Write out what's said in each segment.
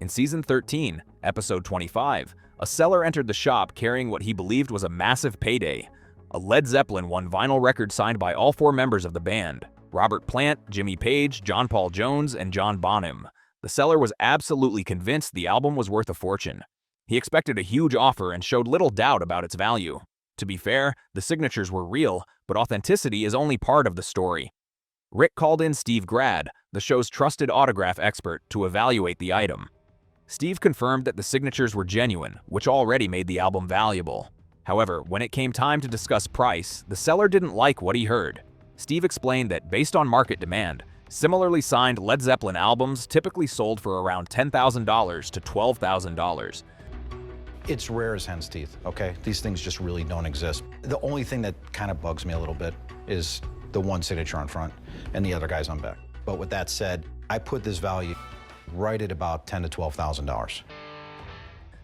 In Season 13, Episode 25, a seller entered the shop carrying what he believed was a massive payday. A Led Zeppelin 1 vinyl record signed by all 4 members of the band: Robert Plant, Jimmy Page, John Paul Jones, and John Bonham. The seller was absolutely convinced the album was worth a fortune. He expected a huge offer and showed little doubt about its value. To be fair, the signatures were real, but authenticity is only part of the story. Rick called in Steve Grad, the show's trusted autograph expert, to evaluate the item. Steve confirmed that the signatures were genuine, which already made the album valuable. However, when it came time to discuss price, the seller didn't like what he heard. Steve explained that based on market demand, similarly signed Led Zeppelin albums typically sold for around $10,000 to $12,000. It's rare as hen's teeth, okay? These things just really don't exist. The only thing that kind of bugs me a little bit is the one signature on front and the other guys on back. But with that said, I put this value right at about $10,000 to $12,000.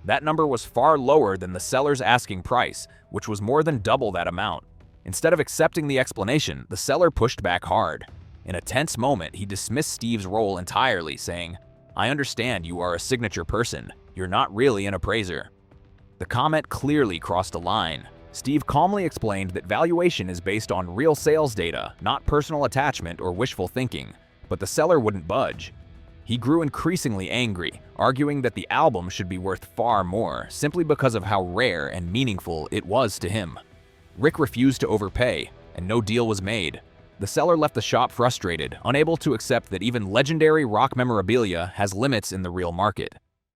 That number was far lower than the seller's asking price, which was more than double that amount. Instead of accepting the explanation, the seller pushed back hard. In a tense moment, he dismissed Steve's role entirely, saying, "I understand you are a signature person. You're not really an appraiser." The comment clearly crossed a line. Steve calmly explained that valuation is based on real sales data, not personal attachment or wishful thinking, but the seller wouldn't budge. He grew increasingly angry, arguing that the album should be worth far more, simply because of how rare and meaningful it was to him. Rick refused to overpay, and no deal was made. The seller left the shop frustrated, unable to accept that even legendary rock memorabilia has limits in the real market.